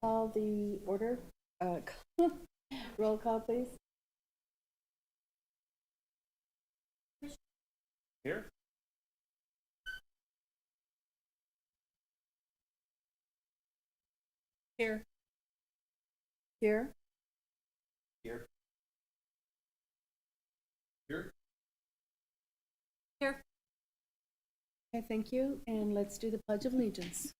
call the order. Roll call, please. Here. Here. Here. Here. Here. Here. Okay, thank you. And let's do the Pledge of Allegiance.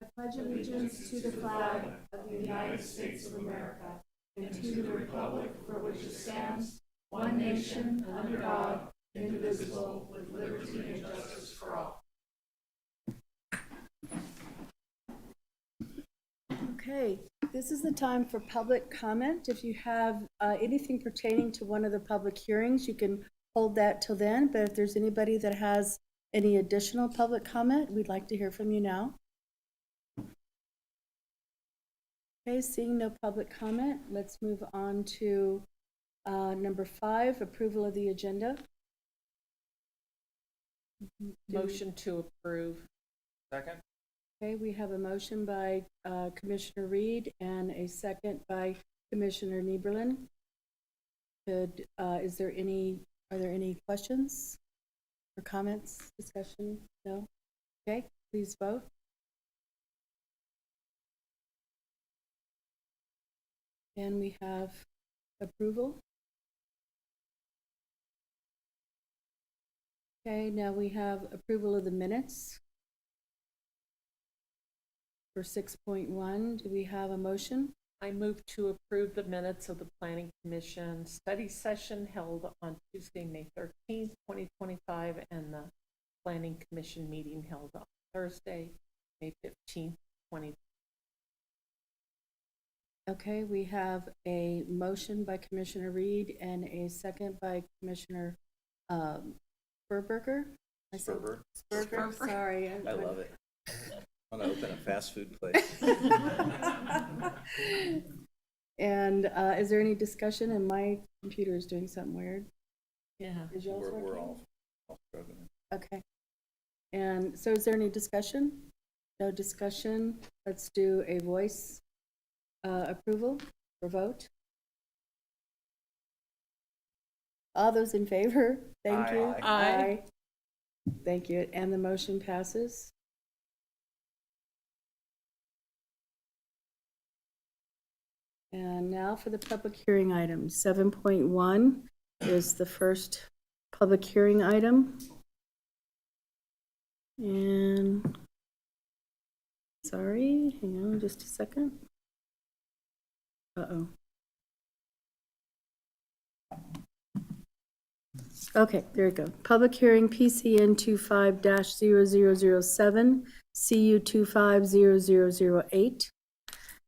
I pledge allegiance to the flag of the United States of America and to the republic for which it stands, one nation, under God, indivisible, with liberty and justice for all. Okay, this is the time for public comment. If you have anything pertaining to one of the public hearings, you can hold that till then. But if there's anybody that has any additional public comment, we'd like to hear from you now. Okay, seeing no public comment, let's move on to number 5, approval of the agenda. Motion to approve. Second. Okay, we have a motion by Commissioner Reed and a second by Commissioner Nieberlin. Are there any questions or comments, discussion? No? Okay, please vote. And we have approval. Okay, now we have approval of the minutes for 6.1. Do we have a motion? I move to approve the minutes of the Planning Commission study session held on Tuesday, May 13th, 2025, and the Planning Commission meeting held on Thursday, May 15th, 2025. Okay, we have a motion by Commissioner Reed and a second by Commissioner Sperberger. Sperber. Sperber, sorry. I love it. I want to open a fast food place. And is there any discussion? And my computer is doing something weird. Yeah. Is yours We're working? all struggling. Okay. And so is there any discussion? No discussion. Let's do a voice approval or vote. All those in favor? Thank Aye. you. Aye. Thank you. And the motion passes. And now for the public hearing item. 7.1 is the first public hearing item. And sorry, hang on just a second. Uh-oh. Okay, there we go. Public hearing PCN 25-0007, CU 250008.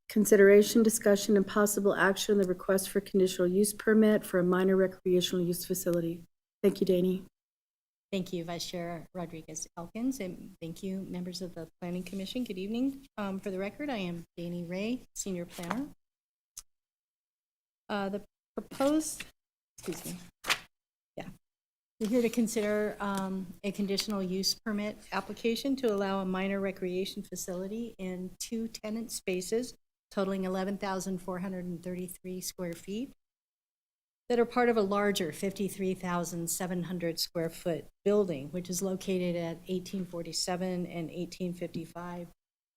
Consideration, discussion, and possible action on the request for conditional use permit for a minor recreational use facility. Thank you, Danny. Thank you, Vice Chair Rodriguez Elkins, and thank you, members of the Planning Commission. Good evening. For the record, I am Danny Ray, Senior Planner. The proposed, we're here to consider a conditional use permit application to allow a minor recreation facility in 2 tenant spaces totaling 11,433 square feet that are part of a larger 53,700 square foot building, which is located at 1847 and 1855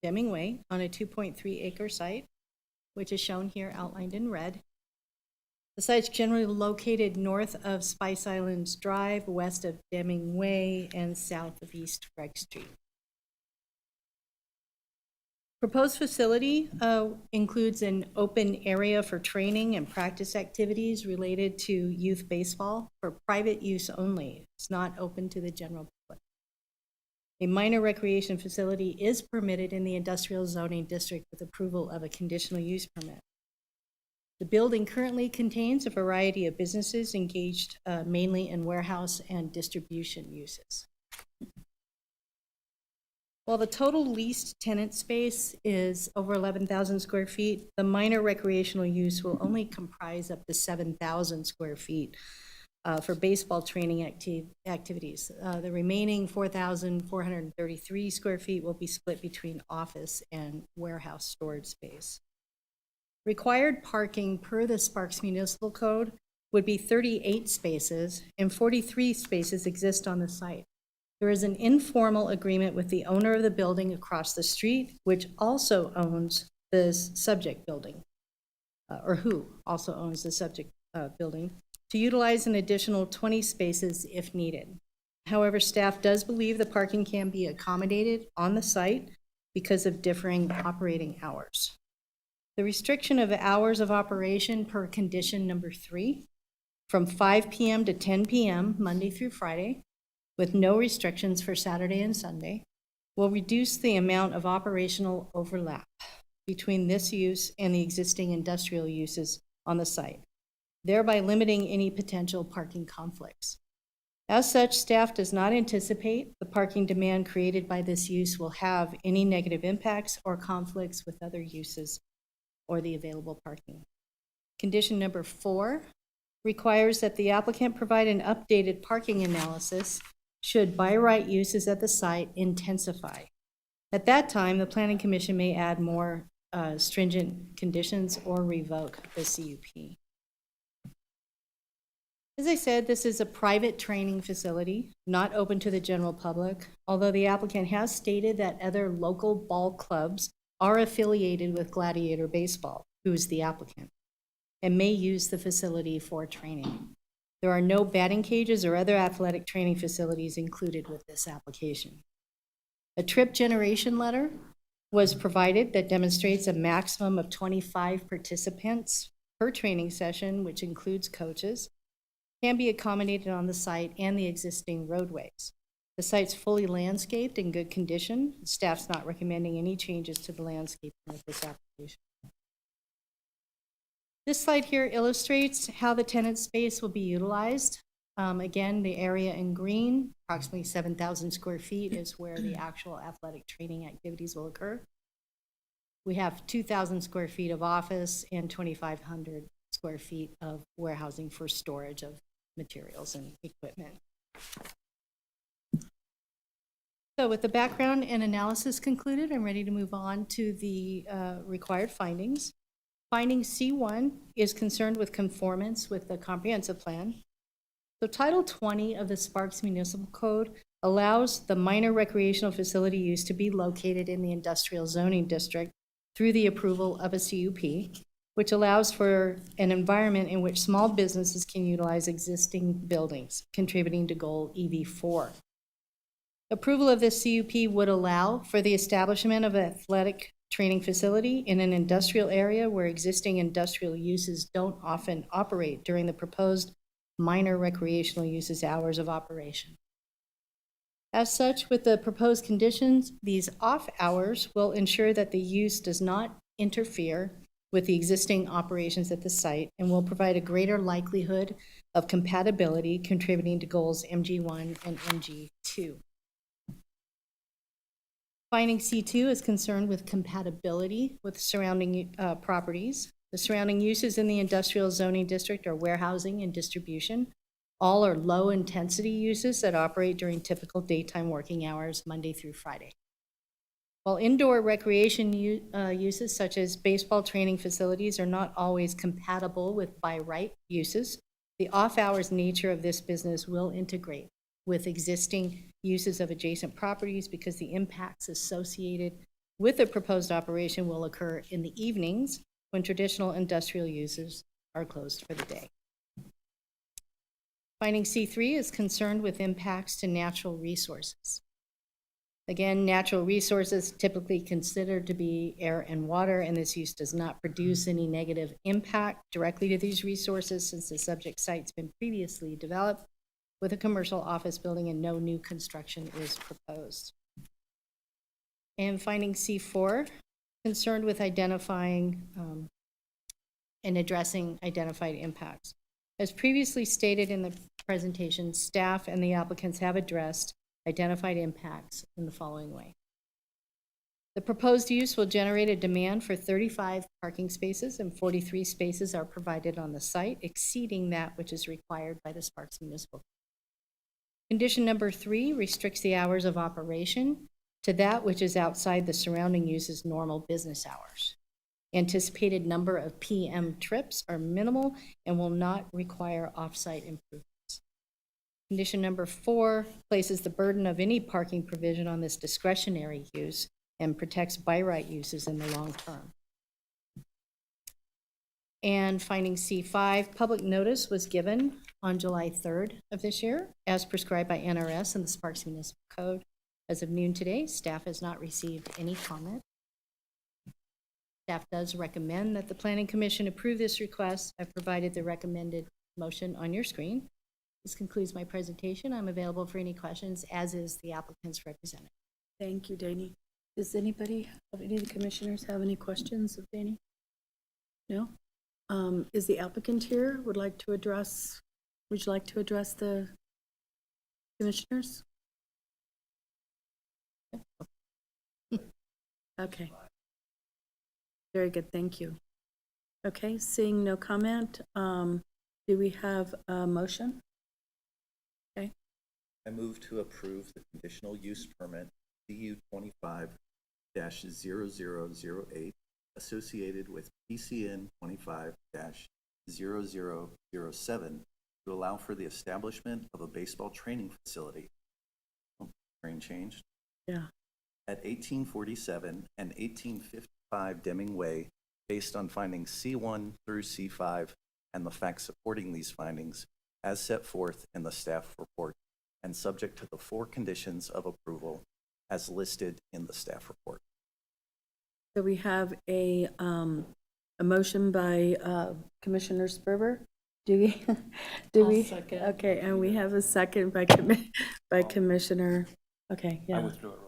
Deming Way on a 2.3 acre site, which is shown here outlined in red. The site's generally located north of Spice Islands Drive, west of Deming Way, and south of East Greg Street. Proposed facility includes an open area for training and practice activities related to youth baseball for private use only. It's not open to the general public. A minor recreation facility is permitted in the industrial zoning district with approval of a conditional use permit. The building currently contains a variety of businesses engaged mainly in warehouse and distribution uses. While the total leased tenant space is over 11,000 square feet, the minor recreational use will only comprise up to 7,000 square feet for baseball training activities. The remaining 4,433 square feet will be split between office and warehouse storage space. Required parking per the Sparks Municipal Code would be 38 spaces, and 43 spaces exist on the site. There is an informal agreement with the owner of the building across the street, which also owns the subject building, or who also owns the subject building, to utilize an additional 20 spaces if needed. However, staff does believe the parking can be accommodated on the site because of differing operating hours. The restriction of hours of operation per condition number 3, from 5 p.m. to 10 p.m., Monday through Friday, with no restrictions for Saturday and Sunday, will reduce the amount of operational overlap between this use and the existing industrial uses on the site, thereby limiting any potential parking conflicts. As such, staff does not anticipate the parking demand created by this use will have any negative impacts or conflicts with other uses or the available parking. Condition number 4 requires that the applicant provide an updated parking analysis should by right uses at the site intensify. At that time, the Planning Commission may add more stringent conditions or revoke the CUP. As I said, this is a private training facility, not open to the general public, although the applicant has stated that other local ball clubs are affiliated with Gladiator Baseball, who is the applicant, and may use the facility for training. There are no batting cages or other athletic training facilities included with this application. A trip generation letter was provided that demonstrates a maximum of 25 participants per training session, which includes coaches, can be accommodated on the site and the existing roadways. The site's fully landscaped in good condition. Staff's not recommending any changes to the landscaping with this application. This slide here illustrates how the tenant space will be utilized. Again, the area in green, approximately 7,000 square feet, is where the actual athletic training activities will occur. We have 2,000 square feet of office and 2,500 square feet of warehousing for storage of materials and equipment. So with the background and analysis concluded, I'm ready to move on to the required findings. Finding C1 is concerned with conformance with the comprehensive plan. So Title 20 of the Sparks Municipal Code allows the minor recreational facility use to be located in the industrial zoning district through the approval of a CUP, which allows for an environment in which small businesses can utilize existing buildings, contributing to goal EV4. Approval of this CUP would allow for the establishment of an athletic training facility in an industrial area where existing industrial uses don't often operate during the proposed minor recreational uses hours of operation. As such, with the proposed conditions, these off hours will ensure that the use does not interfere with the existing operations at the site and will provide a greater likelihood of compatibility, contributing to goals MG1 and MG2. Finding C2 is concerned with compatibility with surrounding properties. The surrounding uses in the industrial zoning district are warehousing and distribution. All are low-intensity uses that operate during typical daytime working hours, Monday through Friday. While indoor recreation uses such as baseball training facilities are not always compatible with by right uses, the off-hours nature of this business will integrate with existing uses of adjacent properties because the impacts associated with the proposed operation will occur in the evenings when traditional industrial uses are closed for the day. Finding C3 is concerned with impacts to natural resources. Again, natural resources typically considered to be air and water, and this use does not produce any negative impact directly to these resources since the subject site's been previously developed with a commercial office building and no new construction is proposed. And finding C4, concerned with identifying and addressing identified impacts. As previously stated in the presentation, staff and the applicants have addressed identified impacts in the following way. The proposed use will generate a demand for 35 parking spaces, and 43 spaces are provided on the site, exceeding that which is required by the Sparks Municipal. Condition number 3 restricts the hours of operation to that which is outside the surrounding use's normal business hours. Anticipated number of PM trips are minimal and will not require off-site improvements. Condition number 4 places the burden of any parking provision on this discretionary use and protects by right uses in the long term. And finding C5, public notice was given on July 3rd of this year, as prescribed by NRS and the Sparks Municipal Code. As of noon today, staff has not received any comment. Staff does recommend that the Planning Commission approve this request. I've provided the recommended motion on your screen. This concludes my presentation. I'm available for any questions, as is the applicant's representative. Thank you, Danny. Does anybody, any of the commissioners have any questions of Danny? No? Is the applicant here? Would you like to address the commissioners? Okay. Very good, thank you. Okay, seeing no comment, do we have a motion? Okay, I move to approve the conditional use permit CU 25-0008 associated with PCN 25-0007 to allow for the establishment of a baseball training facility. Oh, train changed. yeah, At 1847 and 1855 Deming Way, based on findings C1 through C5 and the facts supporting these findings as set forth in the staff report and subject to the 4 conditions of approval as listed in the staff report. so we have a motion by Commissioner Sperber. Do we? I'll second. Okay, and we have a second by Commissioner, okay, I yeah, withdrew it.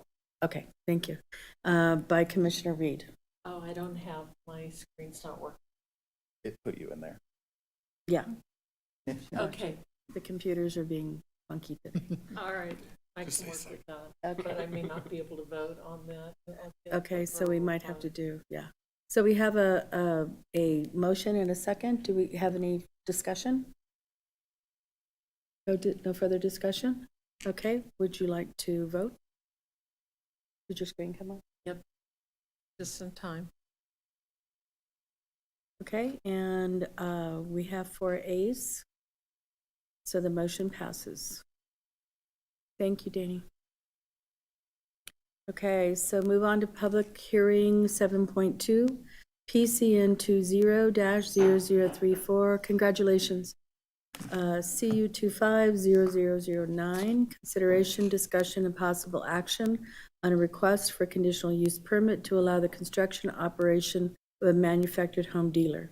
okay, thank you. By Commissioner Reed. Oh, I don't have, my screen's not working. It put you in there. Yeah, Okay, the computers are being funky today. all right, I can work with that, but I may not be able to vote on that. Okay, so we might have to do, yeah. So we have a motion and a second. Do we have any discussion? No further discussion? Okay, would you like to vote? Did your screen come up? Just in time. Okay, and we have 4 ayes. So the motion passes. Thank you, Danny. Okay, so move on to public hearing 7.2, PCN 20-0034. Congratulations. CU 25-0009, consideration, discussion, and possible action on a request for conditional use permit to allow the construction operation of a manufactured home dealer.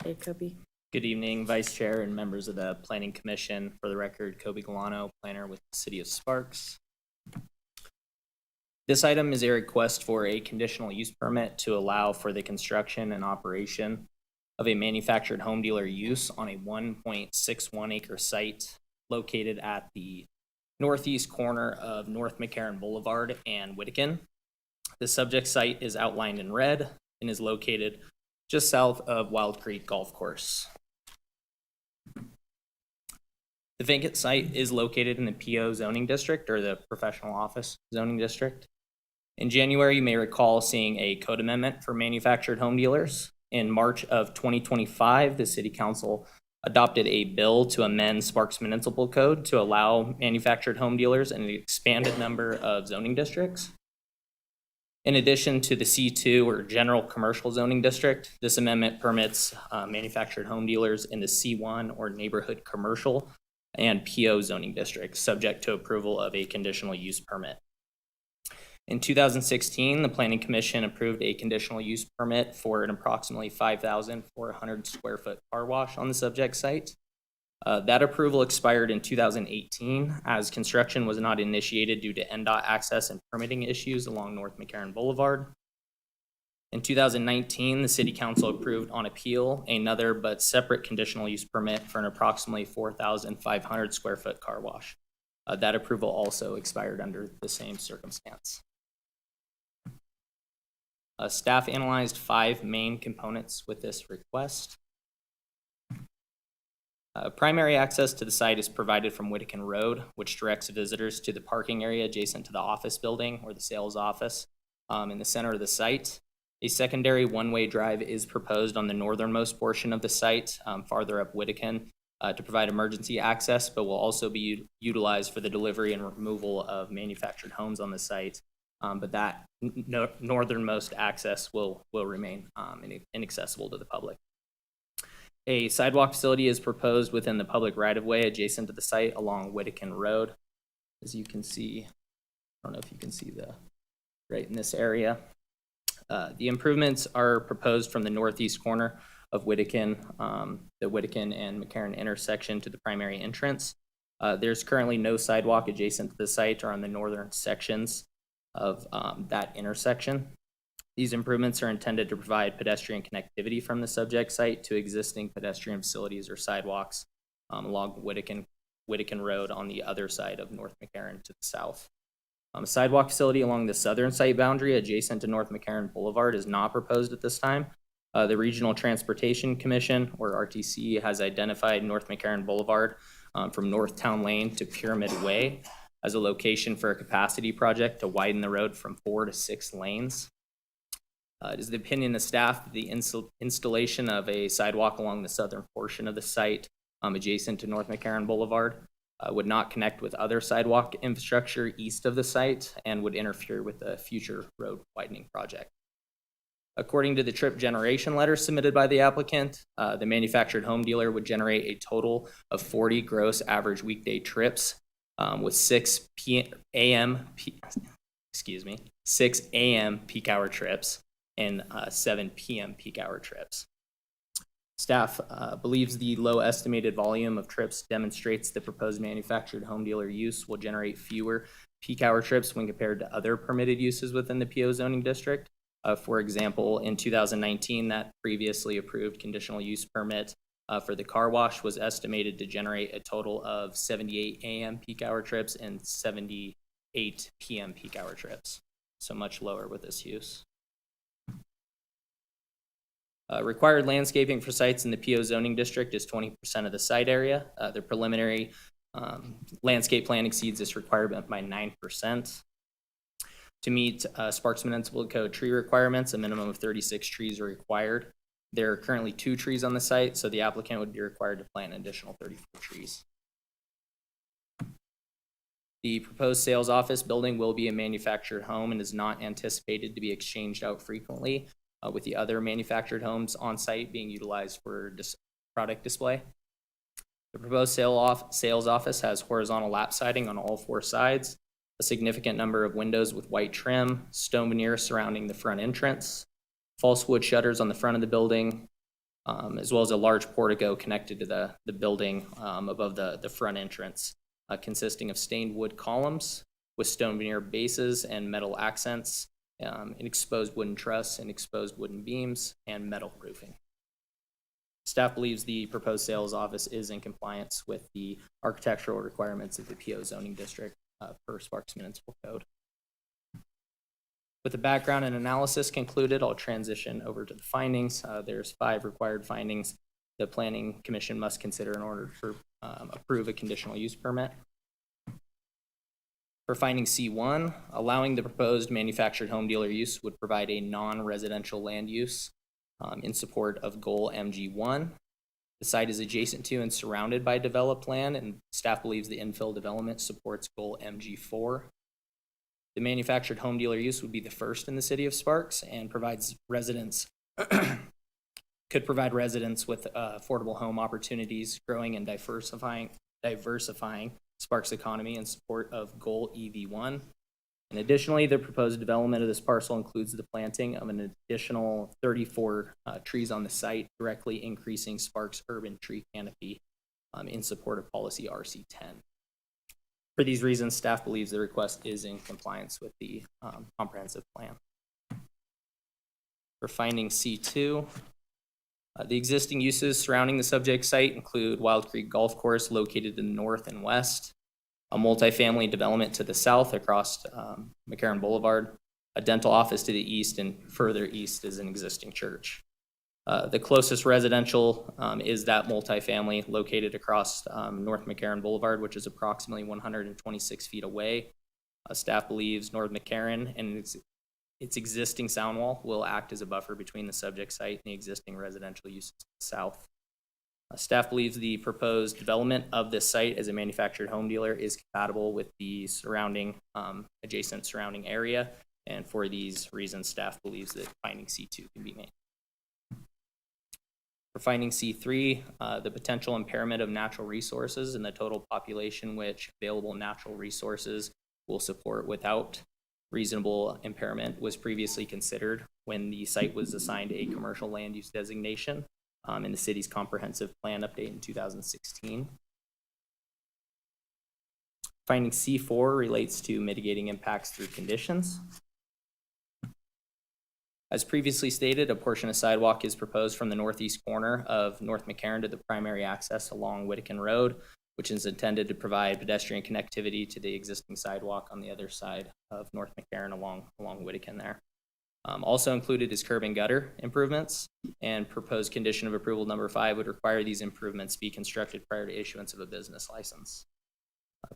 Hey, Kobe. Good evening, Vice Chair and members of the Planning Commission. For the record, Kobe Galano, planner with the City of Sparks. This item is a request for a conditional use permit to allow for the construction and operation of a manufactured home dealer use on a 1.61 acre site located at the northeast corner of North McCarran Boulevard and Whittakin. The subject site is outlined in red and is located just south of Wild Creek Golf Course. The vacant site is located in the PO zoning district, or the professional office zoning district. In January, you may recall seeing a code amendment for manufactured home dealers. In March of 2025, the City Council adopted a bill to amend Sparks Municipal Code to allow manufactured home dealers in an expanded number of zoning districts. In addition to the C2 or general commercial zoning district, this amendment permits manufactured home dealers in the C1 or neighborhood commercial and PO zoning districts, subject to approval of a conditional use permit. In 2016, the Planning Commission approved a conditional use permit for an approximately 5,400 square foot car wash on the subject site. That approval expired in 2018 as construction was not initiated due to NDOT access and permitting issues along North McCarran Boulevard. In 2019, the City Council approved on appeal another but separate conditional use permit for an approximately 4,500 square foot car wash. That approval also expired under the same circumstance. Staff analyzed 5 main components with this request. Primary access to the site is provided from Whittakin Road, which directs visitors to the parking area adjacent to the office building or the sales office in the center of the site. A secondary one-way drive is proposed on the northernmost portion of the site, farther up Whittakin, to provide emergency access, but will also be utilized for the delivery and removal of manufactured homes on the site. But that northernmost access will remain inaccessible to the public. A sidewalk facility is proposed within the public right-of-way adjacent to the site along Whittakin Road. As you can see, I don't know if you can see right in this area. The improvements are proposed from the northeast corner of Whittakin, the Whittakin and McCarran intersection to the primary entrance. There's currently no sidewalk adjacent to the site or on the northern sections of that intersection. These improvements are intended to provide pedestrian connectivity from the subject site to existing pedestrian facilities or sidewalks along Whittakin Road on the other side of North McCarran to the south. A sidewalk facility along the southern site boundary adjacent to North McCarran Boulevard is not proposed at this time. The Regional Transportation Commission, or RTC, has identified North McCarran Boulevard from North Town Lane to Pyramid Way as a location for a capacity project to widen the road from 4 to 6 lanes. It is the opinion of staff that the installation of a sidewalk along the southern portion of the site adjacent to North McCarran Boulevard would not connect with other sidewalk infrastructure east of the site and would interfere with the future road widening project. According to the trip generation letter submitted by the applicant, the manufactured home dealer would generate a total of 40 gross average weekday trips with 6 a.m. peak hour trips and 7 p.m. peak hour trips. Staff believes the low estimated volume of trips demonstrates the proposed manufactured home dealer use will generate fewer peak hour trips when compared to other permitted uses within the PO zoning district. For example, in 2019, that previously approved conditional use permit for the car wash was estimated to generate a total of 78 a.m. peak hour trips and 78 p.m. peak hour trips, so much lower with this use. Required landscaping for sites in the PO zoning district is 20% of the site area. The preliminary landscape plan exceeds this requirement by 9%. To meet Sparks Municipal Code tree requirements, a minimum of 36 trees are required. There are currently 2 trees on the site, so the applicant would be required to plant an additional 34 trees. The proposed sales office building will be a manufactured home and is not anticipated to be exchanged out frequently, with the other manufactured homes on site being utilized for product display. The proposed sales office has horizontal lap siding on all 4 sides, a significant number of windows with white trim, stone veneer surrounding the front entrance, false wood shutters on the front of the building, as well as a large portico connected to the building above the front entrance, consisting of stained wood columns with stone veneer bases and metal accents, an exposed wooden truss and exposed wooden beams, and metal roofing. Staff believes the proposed sales office is in compliance with the architectural requirements of the PO zoning district per Sparks Municipal Code. With the background and analysis concluded, I'll transition over to the findings. There's 5 required findings the Planning Commission must consider in order to approve a conditional use permit. For finding C1, allowing the proposed manufactured home dealer use would provide a non-residential land use in support of goal MG1. The site is adjacent to and surrounded by developed land, and staff believes the infill development supports goal MG4. The manufactured home dealer use would be the first in the city of Sparks and provides residents could provide residents with affordable home opportunities, growing and diversifying Sparks' economy in support of goal EV1. And additionally, the proposed development of this parcel includes the planting of an additional 34 trees on the site, directly increasing Sparks' urban tree canopy in support of policy RC10. For these reasons, staff believes the request is in compliance with the comprehensive plan. For finding C2, the existing uses surrounding the subject site include Wild Creek Golf Course located in the north and west, a multifamily development to the south across McCarran Boulevard, a dental office to the east, and further east is an existing church. The closest residential is that multifamily located across North McCarran Boulevard, which is approximately 126 feet away. Staff believes North McCarran and its existing sound wall will act as a buffer between the subject site and the existing residential uses to the south. Staff believes the proposed development of this site as a manufactured home dealer is compatible with the surrounding, adjacent surrounding area, and for these reasons, staff believes that finding C2 can be made. For finding C3, the potential impairment of natural resources and the total population which available natural resources will support without reasonable impairment was previously considered when the site was assigned a commercial land use designation in the city's comprehensive plan update in 2016. Finding C4 relates to mitigating impacts through conditions. As previously stated, a portion of sidewalk is proposed from the northeast corner of North McCarran to the primary access along Whittakin Road, which is intended to provide pedestrian connectivity to the existing sidewalk on the other side of North McCarran along Whittakin there. Also included is curb and gutter improvements, and proposed condition of approval number 5 would require these improvements be constructed prior to issuance of a business license.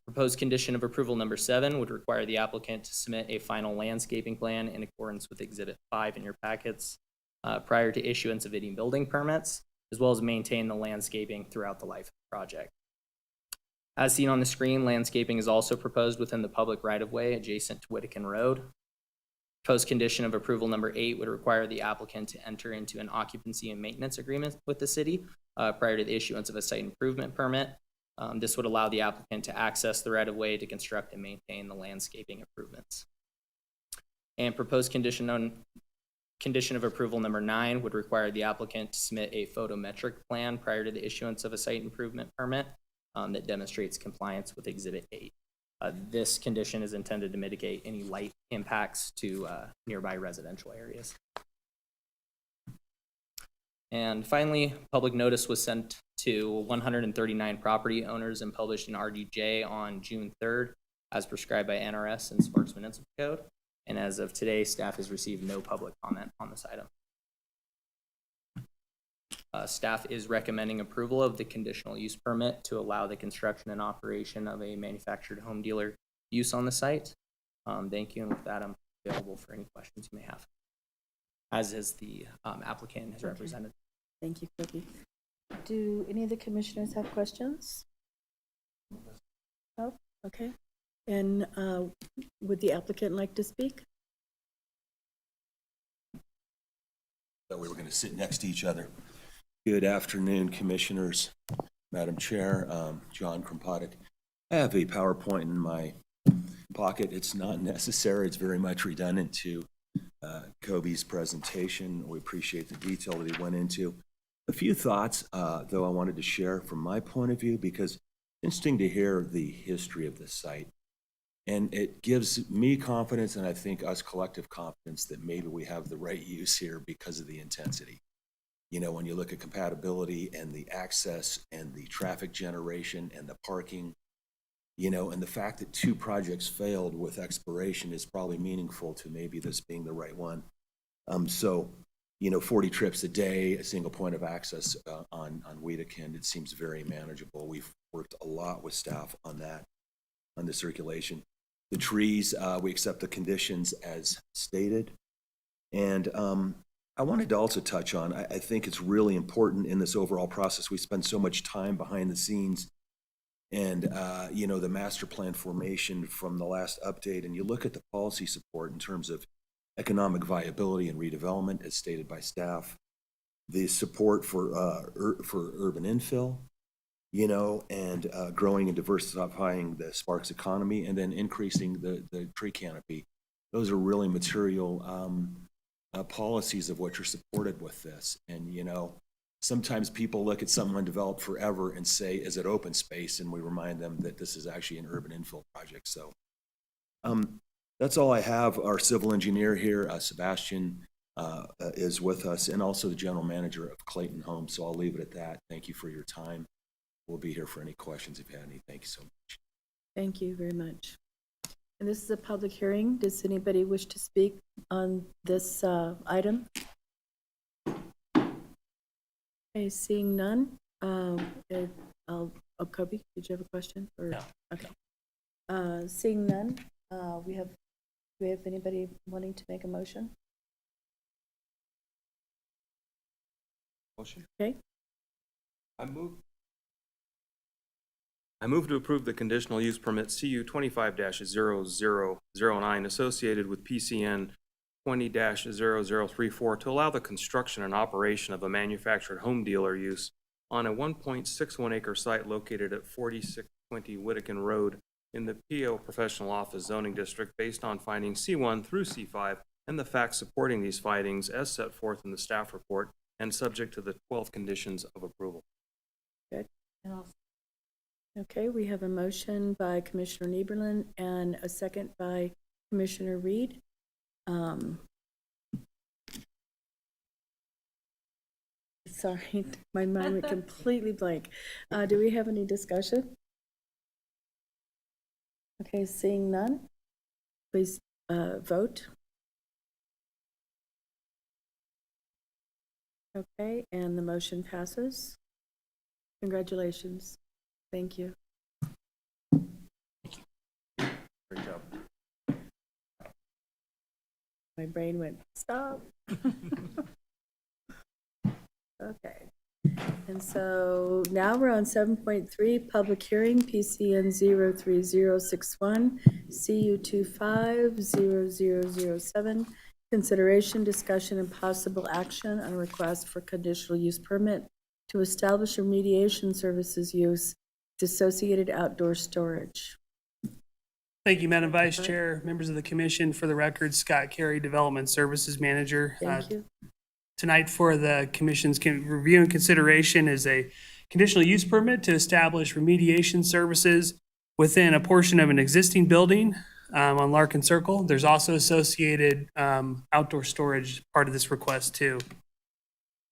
Proposed condition of approval number 7 would require the applicant to submit a final landscaping plan in accordance with Exhibit 5 in your packets prior to issuance of any building permits, as well as maintain the landscaping throughout the life of the project. As seen on the screen, landscaping is also proposed within the public right-of-way adjacent to Whittakin Road. Proposed condition of approval number 8 would require the applicant to enter into an occupancy and maintenance agreement with the city prior to the issuance of a site improvement permit. This would allow the applicant to access the right-of-way to construct and maintain the landscaping improvements. And proposed condition of approval number 9 would require the applicant to submit a photometric plan prior to the issuance of a site improvement permit that demonstrates compliance with Exhibit 8. This condition is intended to mitigate any light impacts to nearby residential areas. And finally, public notice was sent to 139 property owners and published in RDJ on June 3rd, as prescribed by NRS and Sparks Municipal Code. And as of today, staff has received no public comment on this item. Staff is recommending approval of the conditional use permit to allow the construction and operation of a manufactured home dealer use on the site. Thank you, and with that, I'm available for any questions you may have, as is the applicant has represented. Thank you, Kirby. Do any of the commissioners have questions? No? Okay. And would the applicant like to speak? Thought we were going to sit next to each other. Good afternoon, commissioners, Madam Chair, John Krompottek. I have a PowerPoint in my pocket. It's not necessary. It's very much redundant to Kobe's presentation. We appreciate the detail that he went into. A few thoughts, though, I wanted to share from my point of view, because it's interesting to hear the history of this site. And it gives me confidence, and I think us collective confidence, that maybe we have the right use here because of the intensity. You know, when you look at compatibility and the access and the traffic generation and the parking, you know, and the fact that 2 projects failed with expiration is probably meaningful to maybe this being the right one. So, you know, 40 trips a day, a single point of access on Wedekind, it seems very manageable. We've worked a lot with staff on that, on the circulation. The trees, we accept the conditions as stated. And I wanted to also touch on, I think it's really important in this overall process. We spend so much time behind the scenes and, you know, the master plan formation from the last update, and you look at the policy support in terms of economic viability and redevelopment as stated by staff, the support for urban infill, you know, and growing and diversifying the Sparks economy, and then increasing the tree canopy. Those are really material policies of what you're supported with this. And, you know, sometimes people look at something undeveloped forever and say, is it open space? And we remind them that this is actually an urban infill project. So that's all I have. Our civil engineer here, Sebastian, is with us, and also the general manager of Clayton Homes. So I'll leave it at that. Thank you for your time. We'll be here for any questions if you have any. Thank you so much. Thank you very much. And this is a public hearing. Does anybody wish to speak on this item? Okay, seeing none. Kobe, did you have a question? No. Okay. Seeing none, do we have anybody wanting to make a motion? Motion? Okay, I move to approve the conditional use permit CU 25-0009 associated with PCN 20-0034 to allow the construction and operation of a manufactured home dealer use on a 1.61 acre site located at 4620 Whittakin Road in the PO Professional Office Zoning District based on findings C1 through C5 and the facts supporting these findings as set forth in the staff report and subject to the 12 conditions of approval. okay, we have a motion by Commissioner Nieberlin and a second by Commissioner Reed. Sorry, my mind went completely blank. Do we have any discussion? Okay, seeing none, please vote. Okay, and the motion passes. Congratulations. Thank you. Great job. My brain went, stop. Okay. And so now we're on 7.3, public hearing, PCN 03061, CU 250007, consideration, discussion, and possible action on a request for conditional use permit to establish remediation services use dissociated outdoor storage. Thank you, Madam Vice Chair, members of the commission. For the record, Scott Carey, Development Services Manager. Thank you. Tonight for the commission's review and consideration is a conditional use permit to establish remediation services within a portion of an existing building on Larkin Circle. There's also associated outdoor storage part of this request too.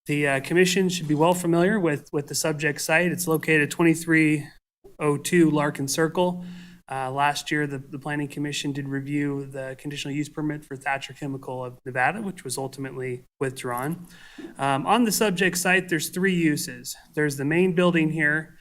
The commission should be well familiar with the subject site. It's located at 2302 Larkin Circle. Last year, the Planning Commission did review the conditional use permit for Thatcher Chemical of Nevada, which was ultimately withdrawn. On the subject site, there's three uses. There's the main building here,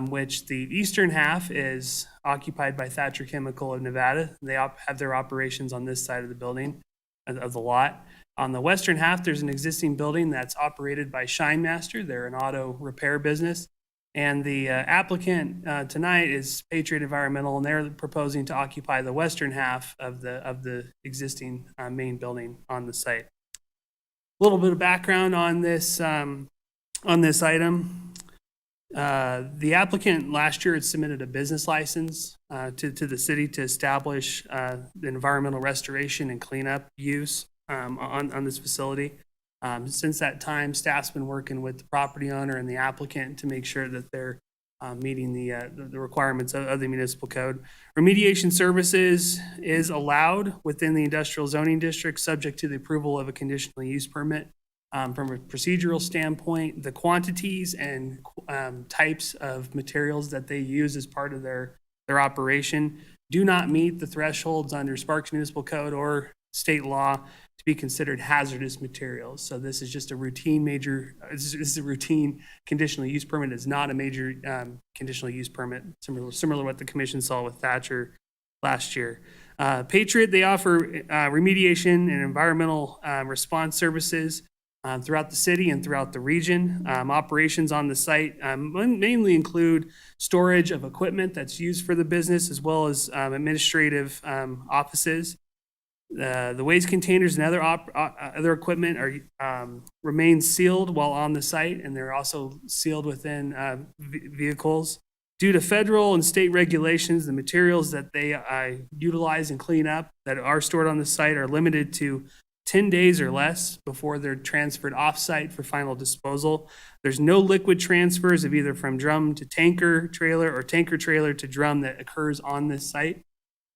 which the eastern half is occupied by Thatcher Chemical of Nevada. They have their operations on this side of the building, of the lot. On the western half, there's an existing building that's operated by Shine Master. They're an auto repair business. And the applicant tonight is Patriot Environmental, and they're proposing to occupy the western half of the existing main building on the site. A little bit of background on this item. The applicant last year had submitted a business license to the city to establish the environmental restoration and cleanup use on this facility. Since that time, staff's been working with the property owner and the applicant to make sure that they're meeting the requirements of the municipal code. Remediation services is allowed within the industrial zoning district, subject to the approval of a conditional use permit. From a procedural standpoint, the quantities and types of materials that they use as part of their operation do not meet the thresholds under Sparks Municipal Code or state law to be considered hazardous materials. So this is just a routine this is a routine conditional use permit. It's not a major conditional use permit, similar to what the commission saw with Thatcher last year. Patriot, they offer remediation and environmental response services throughout the city and throughout the region. Operations on the site mainly include storage of equipment that's used for the business, as well as administrative offices. The waste containers and other equipment remain sealed while on the site, and they're also sealed within vehicles. Due to federal and state regulations, the materials that they utilize and clean up that are stored on the site are limited to 10 days or less before they're transferred off-site for final disposal. There's no liquid transfers of either from drum to tanker trailer or tanker trailer to drum that occurs on this site.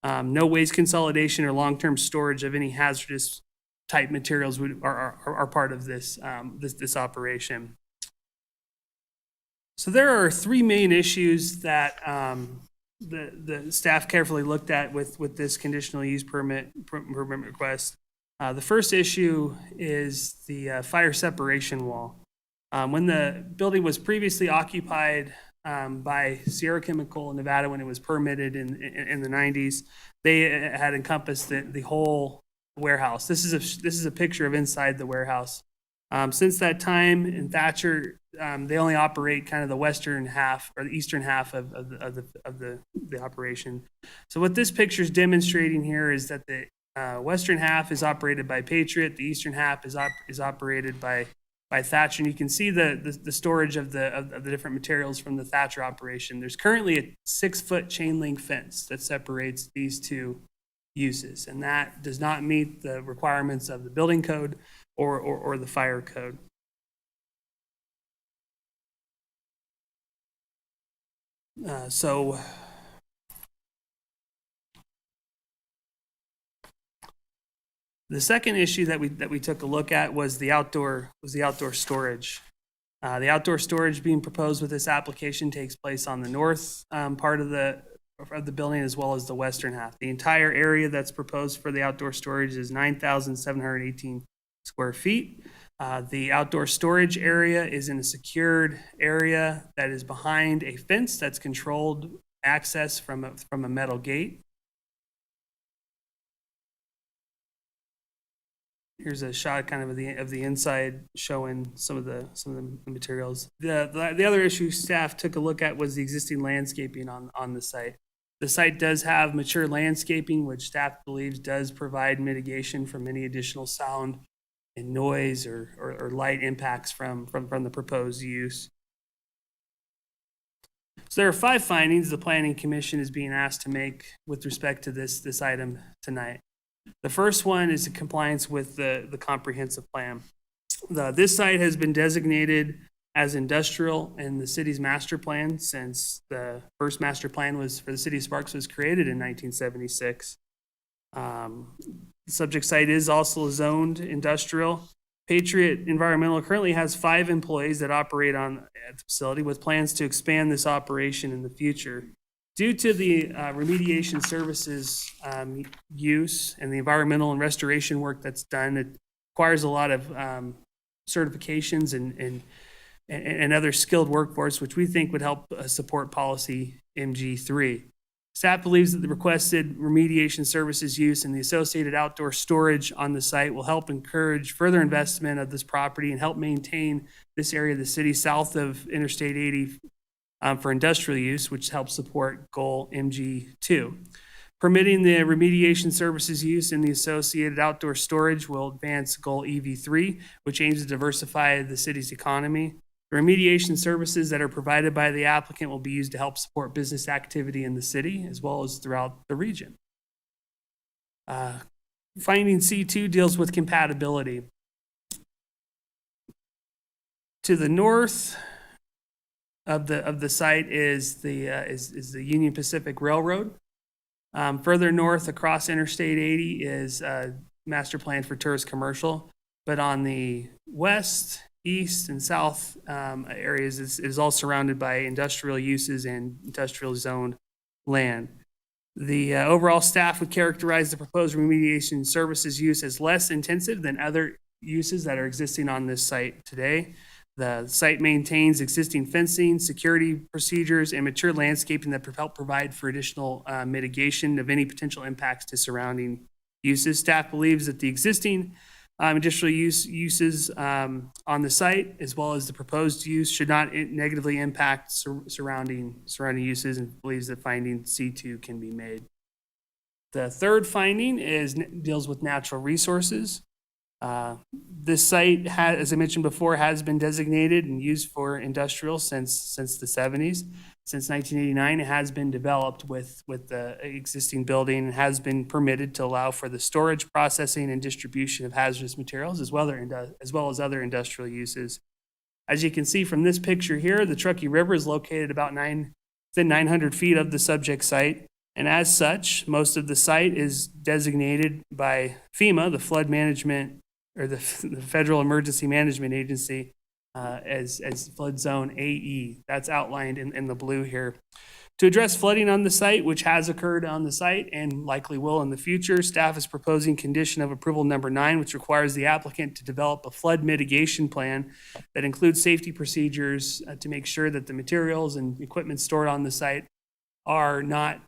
No waste consolidation or long-term storage of any hazardous type materials are part of this operation. So there are three main issues that the staff carefully looked at with this conditional use permit request. The first issue is the fire separation wall. When the building was previously occupied by Sierra Chemical in Nevada, when it was permitted in the 90s, they had encompassed the whole warehouse. This is a picture of inside the warehouse. Since that time in Thatcher, they only operate kind of the western half or the eastern half of the operation. So what this picture is demonstrating here is that the western half is operated by Patriot, the eastern half is operated by Thatcher, and you can see the storage of the different materials from the Thatcher operation. There's currently a 6-foot chain link fence that separates these two uses, and that does not meet the requirements of the building code or the fire code. So the second issue that we took a look at was the outdoor storage. The outdoor storage being proposed with this application takes place on the north part of the building as well as the western half. The entire area that's proposed for the outdoor storage is 9,718 square feet. The outdoor storage area is in a secured area that is behind a fence that's controlled access from a metal gate. Here's a shot kind of the inside showing some of the materials. The other issue staff took a look at was the existing landscaping on the site. The site does have mature landscaping, which staff believes does provide mitigation from any additional sound and noise or light impacts from the proposed use. So there are 5 findings the Planning Commission is being asked to make with respect to this item tonight. The first one is in compliance with the comprehensive plan. This site has been designated as industrial in the city's master plan since the first master plan was for the city of Sparks was created in 1976. The subject site is also zoned industrial. Patriot Environmental currently has 5 employees that operate at the facility with plans to expand this operation in the future. Due to the remediation services use and the environmental and restoration work that's done, it requires a lot of certifications and other skilled workforce, which we think would help support policy MG3. Staff believes that the requested remediation services use and the associated outdoor storage on the site will help encourage further investment of this property and help maintain this area of the city south of Interstate 80 for industrial use, which helps support goal MG2. Permitting the remediation services use and the associated outdoor storage will advance goal EV3, which aims to diversify the city's economy. The remediation services that are provided by the applicant will be used to help support business activity in the city as well as throughout the region. Finding C2 deals with compatibility. To the north of the site is the Union Pacific Railroad. Further north across Interstate 80 is master plan for tourist commercial, but on the west, east, and south areas is all surrounded by industrial uses and industrial zoned land. The overall staff would characterize the proposed remediation services use as less intensive than other uses that are existing on this site today. The site maintains existing fencing, security procedures, and mature landscaping that help provide for additional mitigation of any potential impacts to surrounding uses. Staff believes that the existing additional uses on the site, as well as the proposed use, should not negatively impact surrounding uses, and believes that finding C2 can be made. The third finding deals with natural resources. This site, as I mentioned before, has been designated and used for industrial since the 70s. Since 1989, it has been developed with the existing building and has been permitted to allow for the storage, processing, and distribution of hazardous materials, as well as other industrial uses. As you can see from this picture here, the Truckee River is located about within 900 feet of the subject site. And as such, most of the site is designated by FEMA, the Flood Management, or the Federal Emergency Management Agency, as flood zone AE. That's outlined in the blue here. To address flooding on the site, which has occurred on the site and likely will in the future, staff is proposing condition of approval number 9, which requires the applicant to develop a flood mitigation plan that includes safety procedures to make sure that the materials and equipment stored on the site are not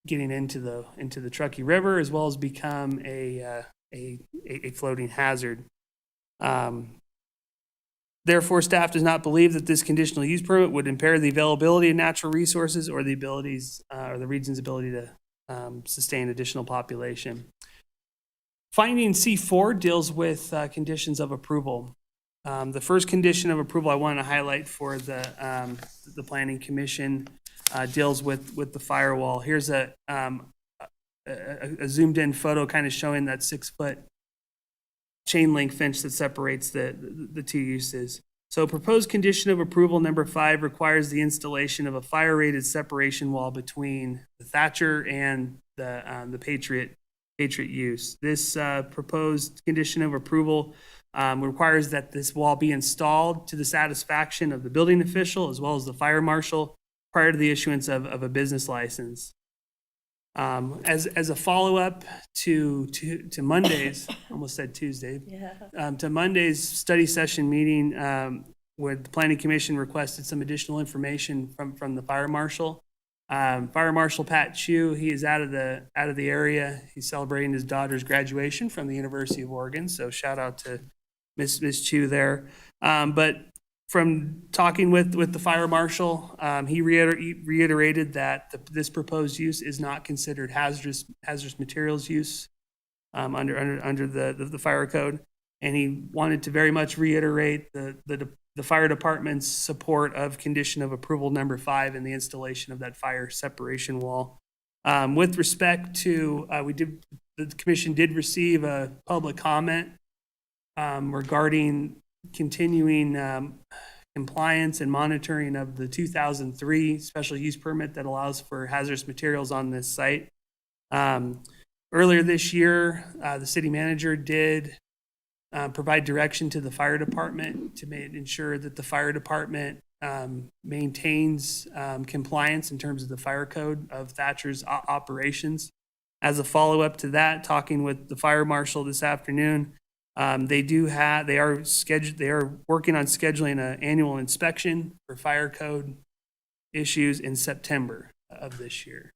getting into the Truckee River, as well as become a floating hazard. Therefore, staff does not believe that this conditional use permit would impair the availability of natural resources or the abilities or the region's ability to sustain additional population. Finding C4 deals with conditions of approval. The first condition of approval I want to highlight for the Planning Commission deals with the firewall. Here's a zoomed in photo kind of showing that 6-foot chain link fence that separates the two uses. So proposed condition of approval number 5 requires the installation of a fire rated separation wall between the Thatcher and the Patriot use. This proposed condition of approval requires that this wall be installed to the satisfaction of the building official as well as the fire marshal prior to the issuance of a business license. As a follow-up to Monday's, almost said Tuesday, to Monday's study session meeting, where the Planning Commission requested some additional information from the fire marshal. Fire Marshal Pat Chu, he is out of the area. He's celebrating his daughter's graduation from the University of Oregon, so shout out to Miss Chu there. But from talking with the fire marshal, he reiterated that this proposed use is not considered hazardous materials use under the fire code, and he wanted to very much reiterate the fire department's support of condition of approval number 5 and the installation of that fire separation wall. With respect to, the commission did receive a public comment regarding continuing compliance and monitoring of the 2003 special use permit that allows for hazardous materials on this site. Earlier this year, the city manager did provide direction to the fire department to ensure that the fire department maintains compliance in terms of the fire code of Thatcher's operations. As a follow-up to that, talking with the fire marshal this afternoon, they are working on scheduling an annual inspection for fire code issues in September of this year.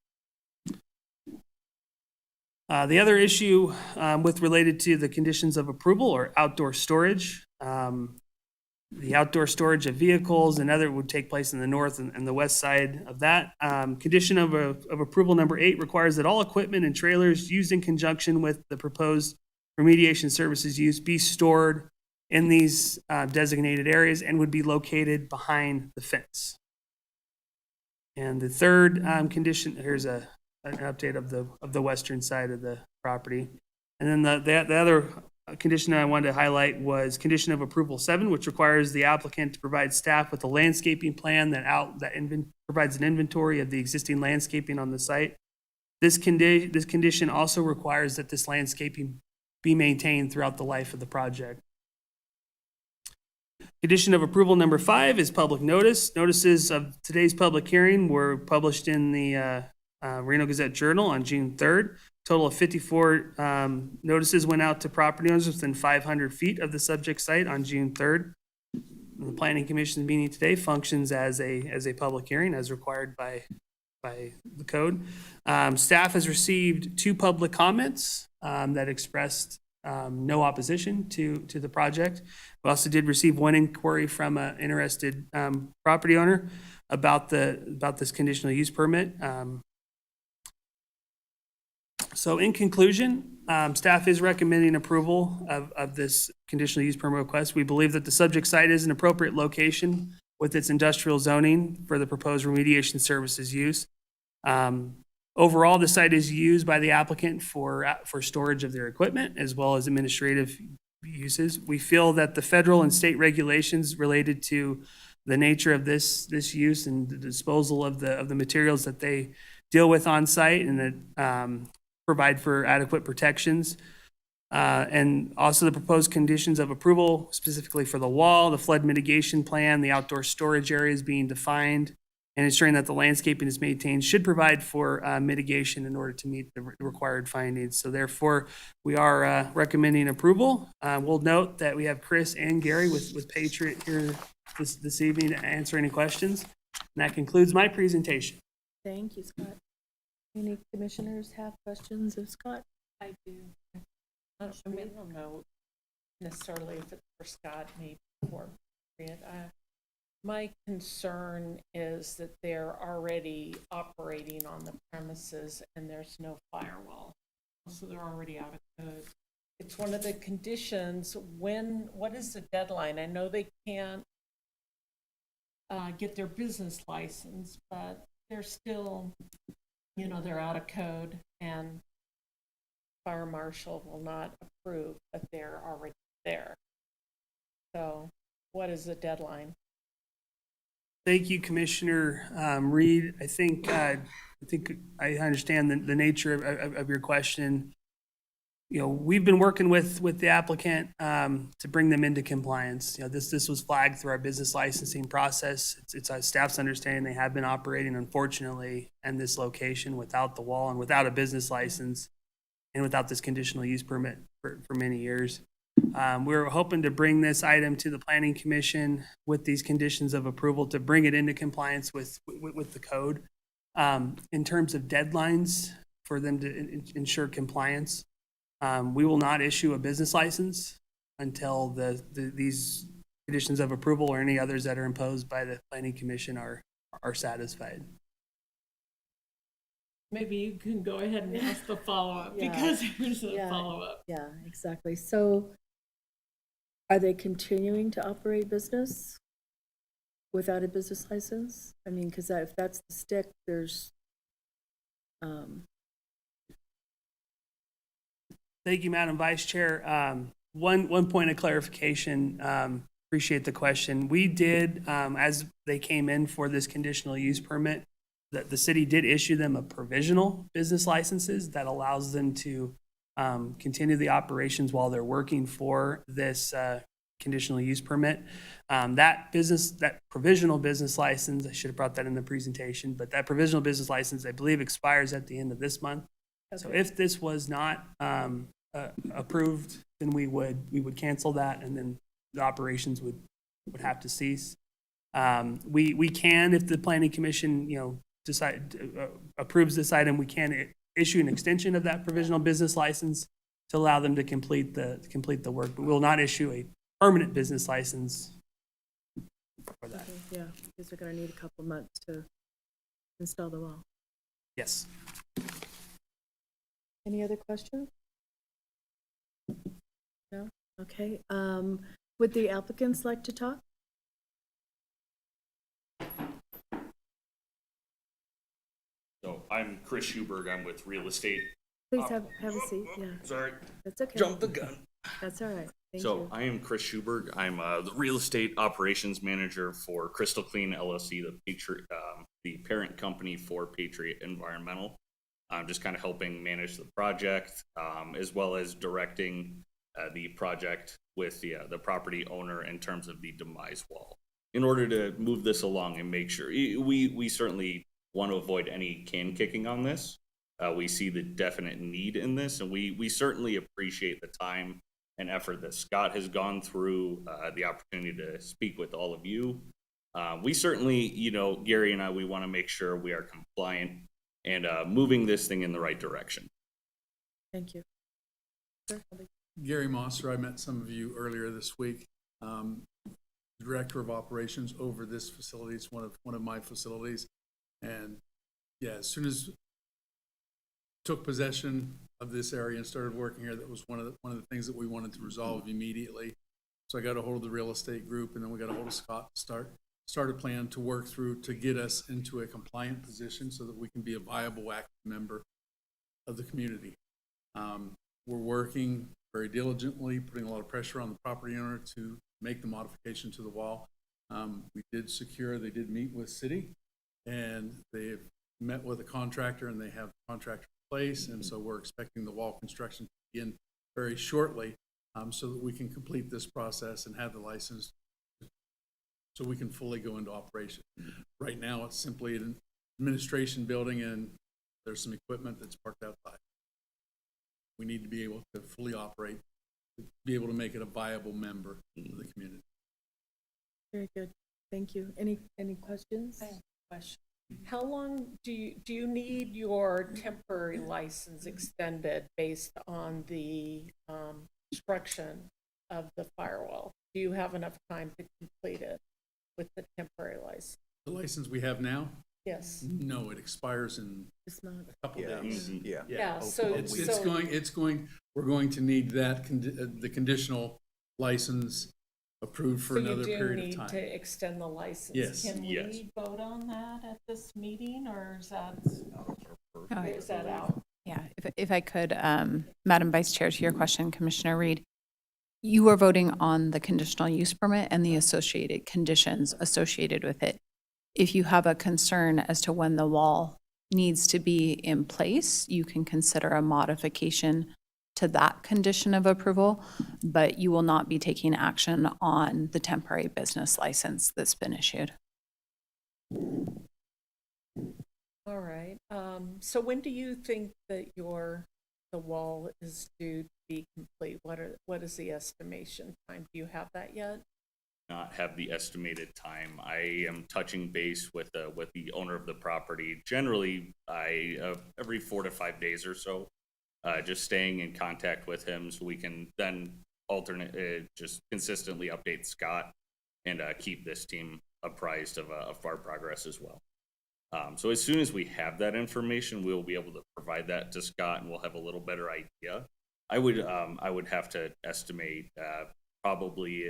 The other issue related to the conditions of approval or outdoor storage. The outdoor storage of vehicles and other would take place in the north and the west side of that. Condition of approval number 8 requires that all equipment and trailers used in conjunction with the proposed remediation services use be stored in these designated areas and would be located behind the fence. And the third condition, here's an update of the western side of the property. And then the other condition I wanted to highlight was condition of approval 7, which requires the applicant to provide staff with a landscaping plan that provides an inventory of the existing landscaping on the site. This condition also requires that this landscaping be maintained throughout the life of the project. Condition of approval number 5 is public notice. Notices of today's public hearing were published in the Reno Gazette Journal on June 3rd. Total of 54 notices went out to property owners within 500 feet of the subject site on June 3rd. The Planning Commission meeting today functions as a public hearing as required by the code. Staff has received 2 public comments that expressed no opposition to the project. We also did receive 1 inquiry from an interested property owner about this conditional use permit. So in conclusion, staff is recommending approval of this conditional use permit request. We believe that the subject site is an appropriate location with its industrial zoning for the proposed remediation services use. Overall, the site is used by the applicant for storage of their equipment as well as administrative uses. We feel that the federal and state regulations related to the nature of this use and the disposal of the materials that they deal with on site and that provide for adequate protections. And also the proposed conditions of approval, specifically for the wall, the flood mitigation plan, the outdoor storage areas being defined, and ensuring that the landscaping is maintained should provide for mitigation in order to meet the required findings. So therefore, we are recommending approval. We'll note that we have Chris and Gary with Patriot here this evening to answer any questions. And that concludes my presentation. Thank you, Scott. Any commissioners have questions of Scott? I do. I don't know necessarily if it's for Scott, maybe for Harriet. My concern is that they're already operating on the premises and there's no firewall. So they're already out of code. It's one of the conditions. What is the deadline? I know they can't get their business license, but they're still, they're out of code, and fire marshal will not approve, but they're already there. So what is the deadline? Thank you, Commissioner Reed. I think I understand the nature of your question. We've been working with the applicant to bring them into compliance. This was flagged through our business licensing process. It's our staff's understanding they have been operating, unfortunately, in this location without the wall and without a business license and without this conditional use permit for many years. We're hoping to bring this item to the Planning Commission with these conditions of approval to bring it into compliance with the code. In terms of deadlines for them to ensure compliance, we will not issue a business license until these conditions of approval or any others that are imposed by the Planning Commission are satisfied. Maybe you can go ahead and ask the follow-up, Yeah. because there's a Yeah. follow-up. Yeah, exactly. So are they continuing to operate business without a business license? I mean, because if that's the stick, there's, Thank you, Madam Vice Chair. One point of clarification, appreciate the question. We did, as they came in for this conditional use permit, that the city did issue them a provisional business licenses that allows them to continue the operations while they're working for this conditional use permit. That provisional business license, I should have brought that in the presentation, but that provisional business license, I believe, expires at the end of this month. So okay. if this was not approved, then we would cancel that, and then the operations would have to cease. We can, if the Planning Commission, approves this item, we can issue an extension of that provisional business license to allow them to complete the work, but we will not issue a permanent business license for that. Okay, yeah, because they're gonna need a couple months to install the wall. Yes. Any other questions? No? Okay. Would the applicants like to talk? So I'm Chris Schuberg. I'm with Real Estate. Please have a seat, yeah. Sorry, That's okay. jump the gun. That's all right. Thank So you. I am Chris Schuberg. I'm the Real Estate Operations Manager for Crystal Clean LLC, the parent company for Patriot Environmental. I'm just kind of helping manage the project, as well as directing the project with the property owner in terms of the demise wall. In order to move this along and make sure, we certainly want to avoid any can kicking on this. We see the definite need in this, and we certainly appreciate the time and effort that Scott has gone through, the opportunity to speak with all of you. We certainly, Gary and I, we want to make sure we are compliant and moving this thing in the right direction. Thank you. Sure. Gary Mosser, I met some of you earlier this week. Director of Operations over this facility. It's one of my facilities. And yeah, as soon as took possession of this area and started working here, that was one of the things that we wanted to resolve immediately. So I got a hold of the real estate group, and then we got a hold of Scott to start a plan to work through to get us into a compliant position so that we can be a viable, active member of the community. We're working very diligently, putting a lot of pressure on the property owner to make the modification to the wall. They did meet with city, and they've met with a contractor, and they have the contractor in place, and so we're expecting the wall construction to begin very shortly, so that we can complete this process and have the license so we can fully go into operation. Right now, it's simply an administration building and there's some equipment that's parked outside. We need to be able to fully operate, to be able to make it a viable member of the community. Very good. Thank you. Any questions? I have a question. How long do you need your temporary license extended based on the construction of the firewall? Do you have enough time to complete it with the temporary license? The license we have now, Yes. no, it expires in It's not. a couple Yeah. days. Yeah. Yeah, so, We're going to need the conditional license approved for so you another do period of need time. to extend the license. Yes. Can Yes. we vote on that at this meeting, or is that out? Yeah, if I could, Madam Vice Chair, to your question, Commissioner Reed, you are voting on the conditional use permit and the associated conditions associated with it. If you have a concern as to when the wall needs to be in place, you can consider a modification to that condition of approval, but you will not be taking action on the temporary business license that's been issued. All right, so when do you think that the wall is due to be complete? What is the estimation time? Do you have that yet? Not have the estimated time. I am touching base with the owner of the property. Generally, every 4 to 5 days or so, just staying in contact with him so we can then just consistently update Scott and keep this team apprised of our progress as well. So as soon as we have that information, we'll be able to provide that to Scott and we'll have a little better idea. I would have to estimate probably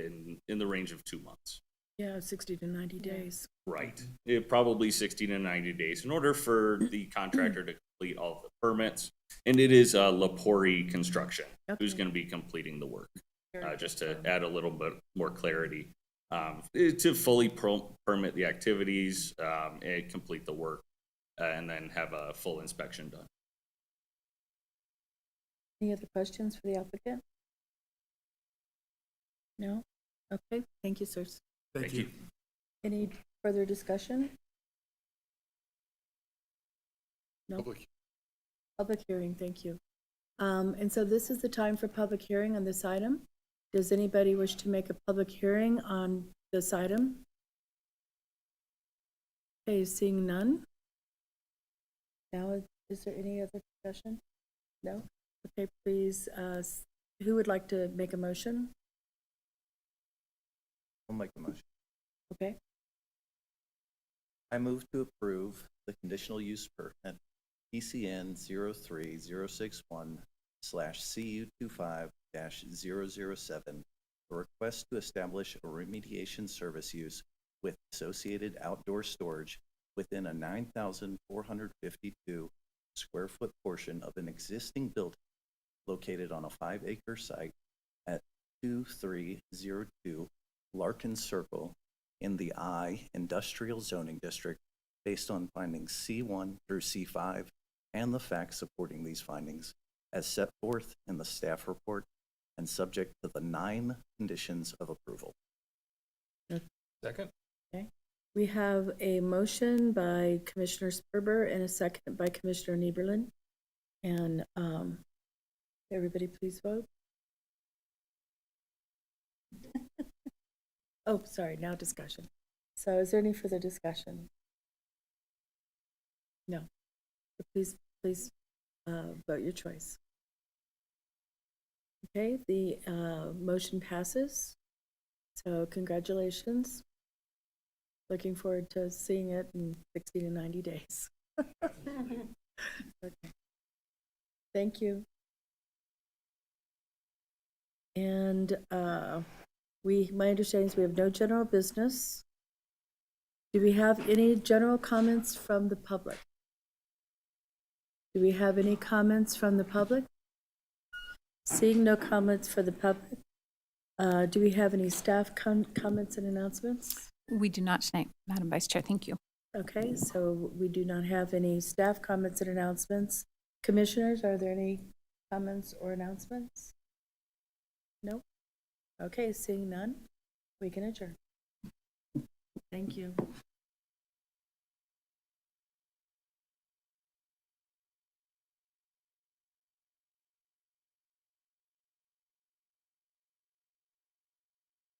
in the range of 2 months. Yeah, 60 to 90 days. Right. Probably 60 to 90 days in order for the contractor to complete all of the permits. And it is Lapori Construction who's Okay. going to be completing the work. Very Just good. to add a little bit more clarity, to fully permit the activities, and complete the work, and then have a full inspection done. Any other questions for the applicant? No? Okay, thank you, sirs. Thank you. Any further discussion? No? Public hearing, thank you. And so this is the time for public hearing on this item. Does anybody wish to make a public hearing on this item? Okay, seeing none. Now, is there any other discussion? No? Okay, please, who would like to make a motion? I'll make the motion. Okay, I move to approve the conditional use permit PCN 03061/CU25-007, a request to establish a remediation service use with associated outdoor storage within a 9,452 square foot portion of an existing building located on a 5-acre site at 2302 Larkin Circle in the I Industrial Zoning District based on findings C1 through C5 and the facts supporting these findings as set forth in the staff report and subject to the 9 conditions of approval. Second? okay. We have a motion by Commissioner Sperber and a second by Commissioner Nieberlin. And everybody please vote. Oh, sorry, now discussion. So is there any further discussion? No. So please vote your choice. Okay, the motion passes. So congratulations. Looking forward to seeing it in 60 to 90 days. Okay. Thank you. And my understanding is we have no general business. Do we have any general comments from the public? Do we have any comments from the public? Seeing no comments for the public, do we have any staff comments and announcements? We do not tonight, Madam Vice Chair. Thank you. Okay, so we do not have any staff comments and announcements. Commissioners, are there any comments or announcements? No? Okay, seeing none, we can adjourn. Thank you.